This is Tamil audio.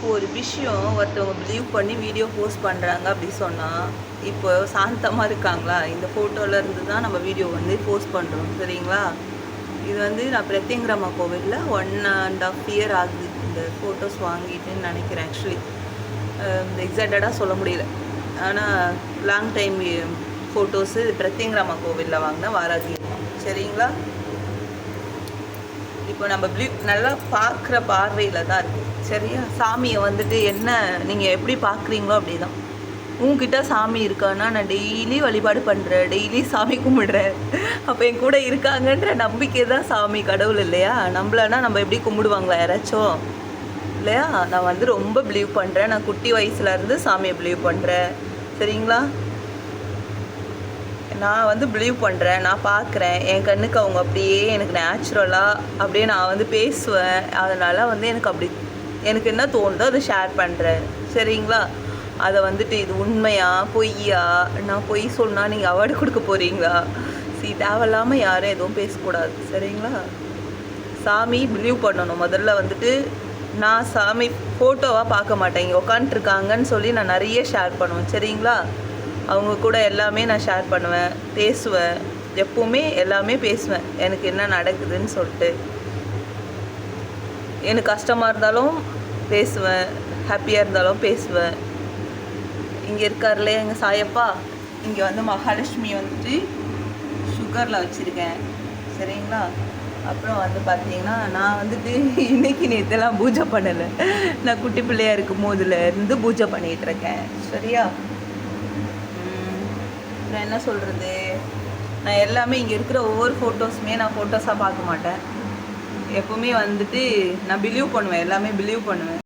ஒரு விஷயம் ஒருத்தவங்க பிலீவ் பண்ணி வீடியோ போஸ்ட் பண்ணுறாங்க அப்படி சொன்னால், இப்போ சாந்தமாக இருக்காங்களா, இந்த ஃபோட்டோவில் இருந்து தான் நம்ம வீடியோ வந்து போஸ்ட் பண்ணுறோம் சரிங்களா. இது வந்து நான் பிரத்யங்கிராமா கோவிலில் 1.5 இயர் ஆகுது இந்த ஃபோட்டோஸ் வாங்கிட்டுன்னு நினைக்கிறேன். ஆக்சுவலி எக்ஸாக்டடாக சொல்ல முடியல, ஆனால் லாங் டைம் ஃபோட்டோஸு பிரத்யங்கிராமா கோவிலில் வாங்கினேன் வாராகி சரிங்களா. இப்போ நம்ம நல்லா பார்க்குற பார்வையில் தான் இருக்குது சரியா. சாமியை வந்துட்டு என்ன நீங்கள் எப்படி பார்க்குறீங்களோ அப்படி தான். உங்ககிட்ட சாமி இருக்கான்னா நான் டெய்லி வழிபாடு பண்ணுறேன், டெய்லி சாமி கும்பிடுறேன், அப்போ என் கூட இருக்காங்கன்ற நம்பிக்கை தான் சாமி, கடவுள் இல்லையா. நம்மளனா நம்ம எப்படி கும்பிடுவாங்களா யாராச்சும் இல்லையா. நான் வந்து ரொம்ப பிலீவ் பண்ணுறேன், நான் குட்டி வயசுலேருந்து சாமியை பிலீவ் பண்ணுறேன் சரிங்களா. நான் வந்து பிலீவ் பண்ணுறேன், நான் பார்க்குறேன், என் கண்ணுக்கு அவங்க அப்படியே எனக்கு நேச்சுரலாக அப்படியே நான் வந்து பேசுவேன். அதனால் வந்து எனக்கு என்ன தோணுதோ அதை ஷேர் பண்ணுறேன் சரிங்களா. அதை வந்துட்டு இது உண்மையா பொய்யா, நான் பொய் சொன்னால் நீங்கள் அவார்டு கொடுக்க போகிறீங்களா, தேவையில்லாமல் யாரும் எதுவும் பேசக்கூடாது சரிங்களா. சாமி பிலீவ் பண்ணணும். முதல்ல வந்துட்டு நான் சாமி ஃபோட்டோவாக பார்க்க மாட்டேன், இங்கே உட்காந்துருக்காங்கன்னு சொல்லி நான் நிறைய ஷேர் பண்ணுவேன் சரிங்களா. அவங்க கூட எல்லாமே நான் ஷேர் பண்ணுவேன், பேசுவேன், எப்போவுமே எல்லாமே பேசுவேன் எனக்கு என்ன நடக்குதுன்னு சொல்லிட்டு. எனக்கு கஷ்டமாக இருந்தாலும் பேசுவேன், ஹாப்பியாக இருந்தாலும் பேசுவேன். இங்கே இருக்கார்லே எங்கள் சாயப்பா, இங்கே வந்து மகாலட்சுமி வந்துட்டு சுகரில் வச்சுருக்கேன் சரிங்களா. அப்புறம் வந்து பார்த்தீங்கன்னா நான் வந்துட்டு இன்றைக்கி நேற்றுலாம் பூஜை பண்ணலை, நான் குட்டி பிள்ளையாக இருக்கும் போதுலேருந்து பூஜை பண்ணிகிட்ருக்கேன் சரியா. நான் என்ன சொல்கிறது, நான் எல்லாமே இங்கே இருக்கிற ஒவ்வொரு ஃபோட்டோஸுமே நான் ஃபோட்டோஸாக பார்க்க மாட்டேன். எப்போவுமே வந்துட்டு நான் பிலீவ் பண்ணுவேன், எல்லாமே பிலீவ் பண்ணுவேன்.